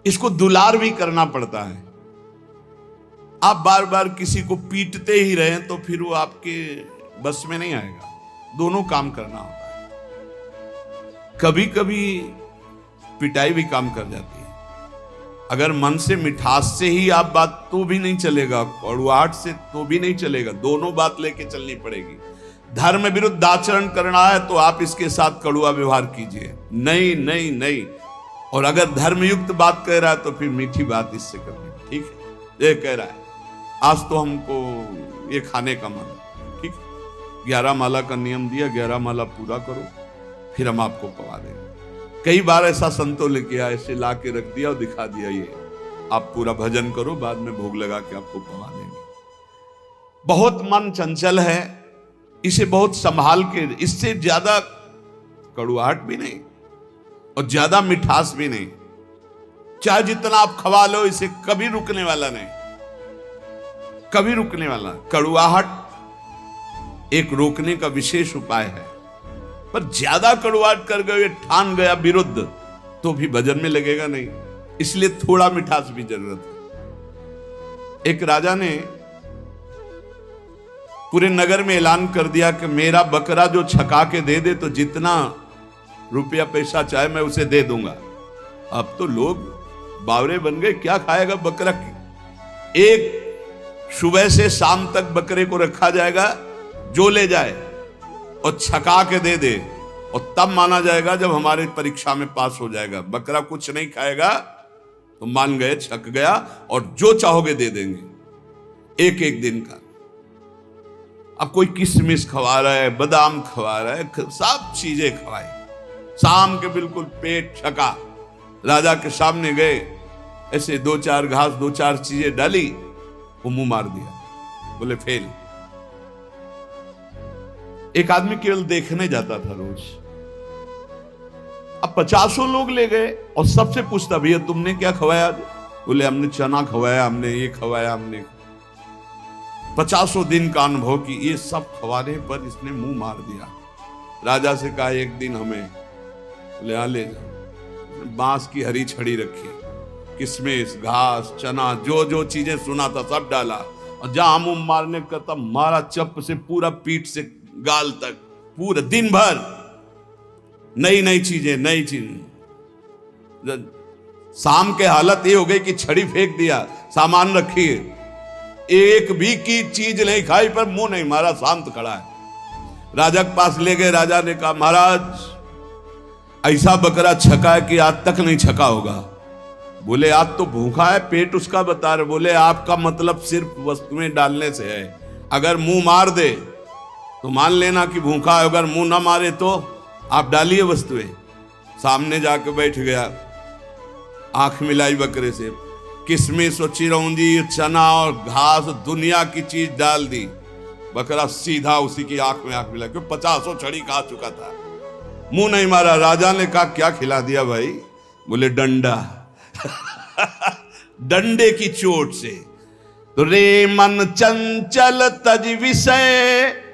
इसको दुलार भी करना पड़ता है। आप बार बार किसी को पीटते ही रहें तो फिर वो आपके बस में नहीं आएगा। दोनों काम करना होता है। कभी कभी पिटाई भी काम कर जाती है। अगर मन से मिठास से ही आप बात तो भी नहीं चलेगा, कड़ुआहट से तो भी नहीं चलेगा, दोनों बात लेके चलनी पड़ेगी। धर्म विरुद्ध आचरण करना है तो आप इसके साथ कड़ुआ व्यवहार कीजिए, नहीं नहीं नहीं। और अगर धर्मयुक्त बात कह रहा है तो फिर मीठी बात इससे करनी, ठीक है। ये कह रहा है आज तो हमको ये खाने का मन, ठीक है, 11 माला का नियम दिया, 11 माला पूरा करो फिर हम आपको पवा देंगे। कई बार ऐसा संतों लेके आए, ऐसे ला के रख दिया और दिखा दिया ये आप पूरा भजन करो, बाद में भोग लगा के आपको पवा देंगे। बहुत मन चंचल है, इसे बहुत संभाल के, इससे ज्यादा कड़ुआहट भी नहीं और ज्यादा मिठास भी नहीं। चाहे जितना आप खवा लो, इसे कभी रुकने वाला नहीं, कभी रुकने वाला। कड़ुआहट एक रोकने का विशेष उपाय है, पर ज्यादा कड़ुआहट कर गए, ठान गया विरुद्ध, तो भी भजन में लगेगा नहीं। इसलिए थोड़ा मिठास भी जरूरत है। एक राजा ने पूरे नगर में ऐलान कर दिया कि मेरा बकरा जो छका के दे दे तो जितना रुपया पैसा चाहे मैं उसे दे दूंगा। अब तो लोग बावरे बन गए, क्या खाएगा बकरा की। एक सुबह से शाम तक बकरे को रखा जाएगा, जो ले जाए और छका के दे दे, और तब माना जाएगा जब हमारे परीक्षा में पास हो जाएगा। बकरा कुछ नहीं खाएगा तो मान गए, छक गया, और जो चाहोगे दे देंगे एक एक दिन का। अब कोई किशमिश खवा रहा है, बादाम खवा रहा है, सब चीजें खवाई, शाम के बिल्कुल पेट छका। राजा के सामने गए, ऐसे 2-4 घास 2-4 चीजें डाली, वो मुंह मार दिया, बोले फेल। एक आदमी केवल देखने जाता था रोज, अब 50 लोग ले गए और सबसे पूछता भैया तुमने क्या खवाया? बोले हमने चना खवाया, हमने ये खवाया, हमने 50 दिन का अनुभव कि ये सब खवाने पर इसने मुंह मार दिया। राजा से कहा एक दिन हमें, बोले हाँ ले जाओ। बांस की हरी छड़ी रखी, किशमिश, घास, चना, जो जो चीजें सुना था सब डाला, और जहां मुंह मारने का तब मारा, चप से पूरा पीठ से गाल तक, पूरा दिन भर नई नई चीजें, नई चीजें। शाम के हालत ये हो गई कि छड़ी फेंक दिया, सामान रखी, एक भी की चीज नहीं खाई पर मुंह नहीं मारा, शांत खड़ा है। राजा के पास ले गए, राजा ने कहा महाराज ऐसा बकरा छका है कि आज तक नहीं छका होगा। बोले आज तो भूखा है, पेट उसका बता रहे। बोले आपका मतलब सिर्फ वस्तुएं डालने से है, अगर मुंह मार दे तो मान लेना कि भूखा है, अगर मुंह ना मारे तो आप डालिए वस्तुएं। सामने जाके बैठ गया, आंख मिलाई बकरे से, किशमिश और चिरौंजी, चना और घास, दुनिया की चीज डाल दी। बकरा सीधा उसी की आंख में आंख मिला, क्यों 50 छड़ी खा चुका था, मुंह नहीं मारा। राजा ने कहा क्या खिला दिया भाई? बोले डंडा। डंडे की चोट से। तो रे मन चंचल तज विषय,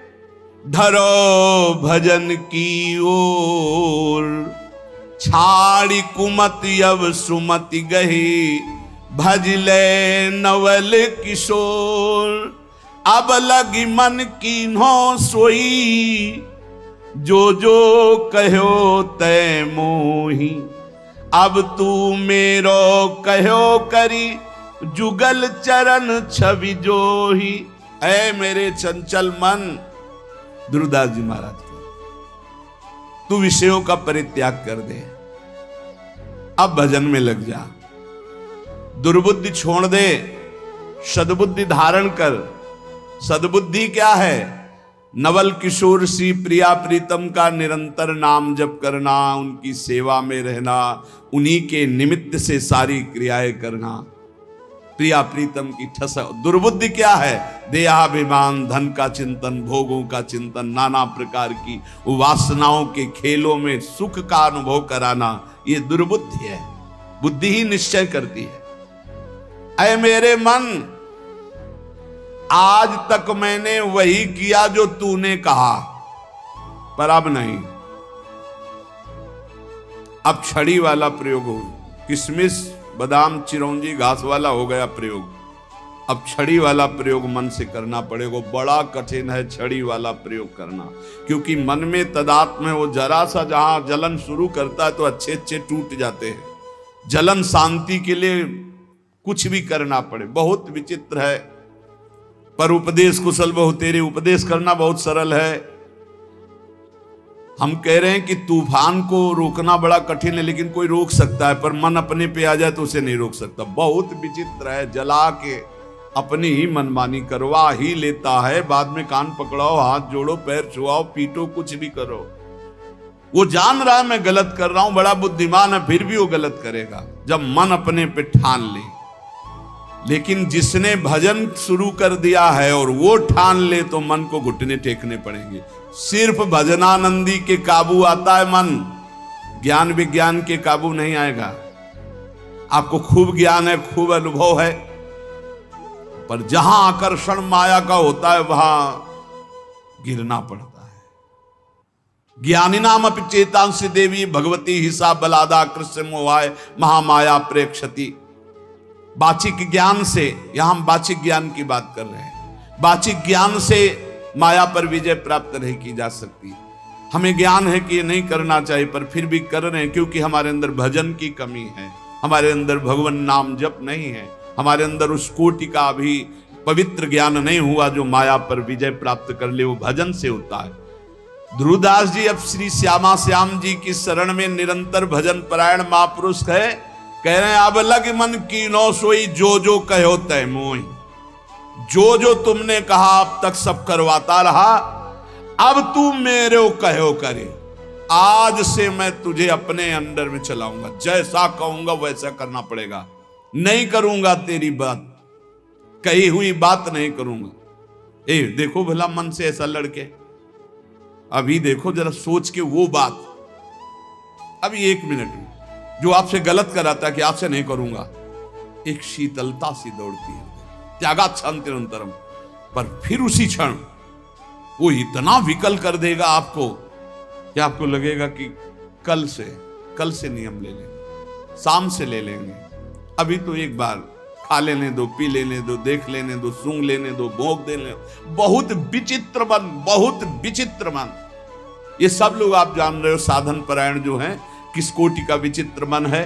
धरो भजन की ओर, छाड़ी कुमति अब सुमति गही, भजले नवल किशोर। अब लगी मन कीन्हो सोई, जो जो कहो तय मोही। अब तू मेरो कहो करी, जुगल चरण छवि जोही। ऐ मेरे चंचल मन, दुर्दास जी महाराज के, तू विषयों का परित्याग कर दे, अब भजन में लग जा, दुर्बुद्धि छोड़ दे, सद्बुद्धि धारण कर। सद्बुद्धि क्या है? नवल किशोर सी प्रिया प्रीतम का निरंतर नाम जप करना, उनकी सेवा में रहना, उन्हीं के निमित्त से सारी क्रियाएं करना, प्रिया प्रीतम की ठस। दुर्बुद्धि क्या है? देहाभिमान, धन का चिंतन, भोगों का चिंतन, नाना प्रकार की वासनाओं के खेलों में सुख का अनुभव कराना, ये दुर्बुद्धि है। बुद्धि ही निश्चय करती है। ऐ मेरे मन, आज तक मैंने वही किया जो तूने कहा, पर अब नहीं, अब छड़ी वाला प्रयोग हो। किशमिश बादाम चिरौंजी घास वाला हो गया प्रयोग। अब छड़ी वाला प्रयोग मन से करना पड़ेगा। बड़ा कठिन है छड़ी वाला प्रयोग करना, क्योंकि मन में तदात्म है। वो जरा सा जहां जलन शुरू करता है तो अच्छे अच्छे टूट जाते हैं। जलन शांति के लिए कुछ भी करना पड़े, बहुत विचित्र है। पर उपदेश कुशल बहु तेरे, उपदेश करना बहुत सरल है। हम कह रहे हैं कि तूफान को रोकना बड़ा कठिन है, लेकिन कोई रोक सकता है, पर मन अपने पे आ जाए तो उसे नहीं रोक सकता। बहुत विचित्र है। जला के अपनी ही मनमानी करवा ही लेता है। बाद में कान पकड़ाओ, हाथ जोड़ो, पैर छुआओ, पीटो, कुछ भी करो। वो जान रहा है मैं गलत कर रहा हूं, बड़ा बुद्धिमान है, फिर भी वो गलत करेगा जब मन अपने पे ठान ले। लेकिन जिसने भजन शुरू कर दिया है और वो ठान ले तो मन को घुटने टेकने पड़ेंगे। सिर्फ भजनानंदी के काबू आता है मन, ज्ञान विज्ञान के काबू नहीं आएगा। आपको खूब ज्ञान है, खूब अनुभव है, पर जहां आकर्षण माया का होता है वहां गिरना पड़ता है। ज्ञानी नाम अपि चेतांसी देवी भगवती हिसा बलादा कृष्ण मोहाय महामाया प्रेक्षति। वाचिक ज्ञान से, यहां हम वाचिक ज्ञान की बात कर रहे हैं। वाचिक ज्ञान से माया पर विजय प्राप्त नहीं की जा सकती। हमें ज्ञान है कि ये नहीं करना चाहिए, पर फिर भी कर रहे हैं, क्योंकि हमारे अंदर भजन की कमी है, हमारे अंदर भगवान नाम जप नहीं है, हमारे अंदर उस कोटि का भी पवित्र ज्ञान नहीं हुआ जो माया पर विजय प्राप्त कर ले। वो भजन से होता है। ध्रुवदास जी अब श्री श्यामा श्याम जी की शरण में निरंतर भजन परायण महापुरुष है। कह रहे हैं अब लग मन कीनो सोई जो जो कहो तय मोई। जो जो तुमने कहा अब तक सब करवाता रहा, अब तू मेरे को कहो करे। आज से मैं तुझे अपने अंडर में चलाऊंगा, जैसा कहूंगा वैसा करना पड़ेगा। नहीं करूंगा तेरी बात, कही हुई बात नहीं करूंगा। देखो भला मन से ऐसा लड़के, अभी देखो जरा सोच के वो बात, अभी 1 मिनट में जो आपसे गलत कराता है कि आपसे नहीं करूंगा, एक शीतलता सी दौड़ती है। त्यागा क्षण निरंतरम, पर फिर उसी क्षण वो इतना विकल कर देगा आपको कि आपको लगेगा कि कल से नियम ले लेंगे, शाम से ले लेंगे। अभी तो एक बार खा लेने दो, पी लेने दो, देख लेने दो, सूंघ लेने दो, भोग देने दो। बहुत विचित्र मन, बहुत विचित्र मन। ये सब लोग आप जान रहे हो साधन परायण जो हैं किस कोटि का विचित्र मन है।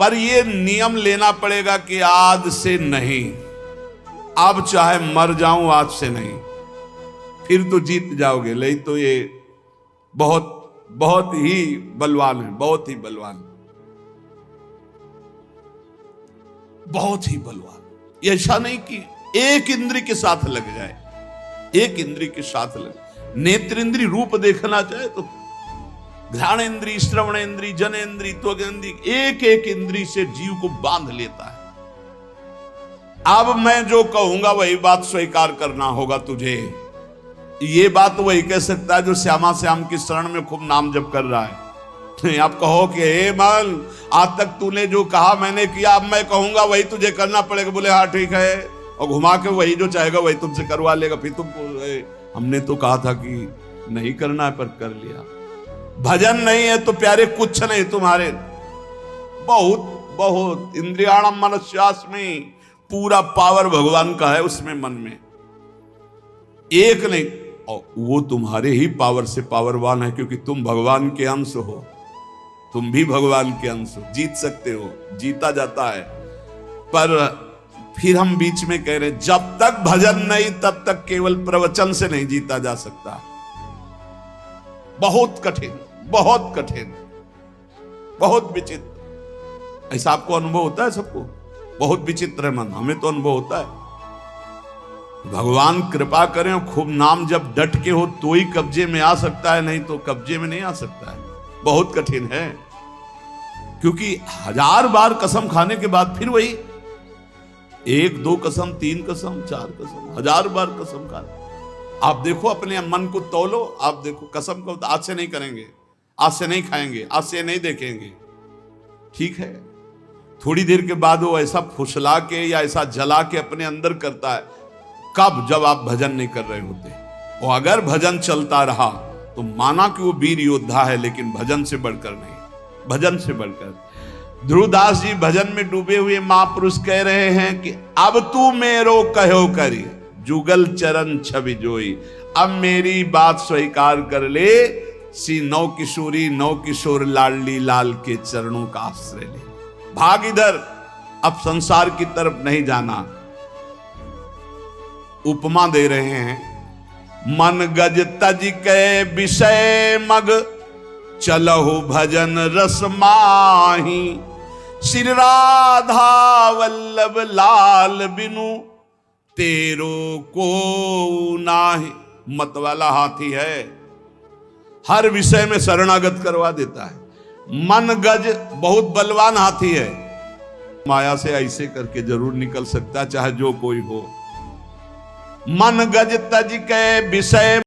पर ये नियम लेना पड़ेगा कि आज से नहीं, अब चाहे मर जाऊं आज से नहीं, फिर तो जीत जाओगे। नहीं तो ये बहुत बहुत ही बलवान है, बहुत ही बलवान, बहुत ही बलवान। ऐसा नहीं कि एक इंद्री के साथ लग जाए, एक इंद्री के साथ लग। नेत्र इंद्री रूप देखना चाहे तो घ्राण इंद्री, श्रवण इंद्री, जन इंद्री, त्वग इंद्री, एक एक इंद्री से जीव को बांध लेता है। अब मैं जो कहूंगा वही बात स्वीकार करना होगा तुझे। ये बात वही कह सकता है जो श्यामा श्याम की शरण में खूब नाम जप कर रहा है। आप कहो कि हे मन, आज तक तूने जो कहा मैंने किया, अब मैं कहूंगा वही तुझे करना पड़ेगा। बोले हाँ ठीक है, और घुमा के वही जो चाहेगा वही तुमसे करवा लेगा। फिर तुमको हमने तो कहा था कि नहीं करना है, पर कर लिया। भजन नहीं है तो प्यारे कुछ नहीं तुम्हारे। बहुत बहुत इंद्रियाणम मनस्यास्मि, पूरा पावर भगवान का है उसमें, मन में एक नहीं। और वो तुम्हारे ही पावर से पावरवान है, क्योंकि तुम भगवान के अंश हो, तुम भी भगवान के अंश हो, जीत सकते हो, जीता जाता है। पर फिर हम बीच में कह रहे हैं जब तक भजन नहीं तब तक केवल प्रवचन से नहीं जीता जा सकता। बहुत कठिन, बहुत कठिन, बहुत विचित्र। ऐसा आपको अनुभव होता है? सबको बहुत विचित्र है मन, हमें तो अनुभव होता है। भगवान कृपा करें और खूब नाम जब डट के हो तो ही कब्जे में आ सकता है, नहीं तो कब्जे में नहीं आ सकता है। बहुत कठिन है, क्योंकि 1000 बार कसम खाने के बाद फिर वही 1 2 कसम, 3 कसम, 4 कसम, 1000 बार कसम खाने। आप देखो अपने मन को तौलो, आप देखो कसम को आज से नहीं करेंगे, आज से नहीं खाएंगे, आज से नहीं देखेंगे, ठीक है। थोड़ी देर के बाद वो ऐसा फुसला के या ऐसा जला के अपने अंदर करता है। कब? जब आप भजन नहीं कर रहे होते। और अगर भजन चलता रहा तो माना कि वो वीर योद्धा है, लेकिन भजन से बढ़कर नहीं, भजन से बढ़कर। ध्रुवदास जी भजन में डूबे हुए महापुरुष कह रहे हैं कि अब तू मेरो कहो करी जुगल चरण छवि जोई, अब मेरी बात स्वीकार कर ले, सी नौ किशोरी नौ किशोर लाडली लाल के चरणों का आश्रय ले, भाग इधर, अब संसार की तरफ नहीं जाना। उपमा दे रहे हैं, मन गज तज के विषय मग चलहु भजन रस माही, श्री राधा वल्लभ लाल बिनु तेरो को नाही। मत वाला हाथी है, हर विषय में शरणागत करवा देता है। मन गज बहुत बलवान हाथी है, माया से ऐसे करके जरूर निकल सकता चाहे जो कोई हो। मन गज तज के विषय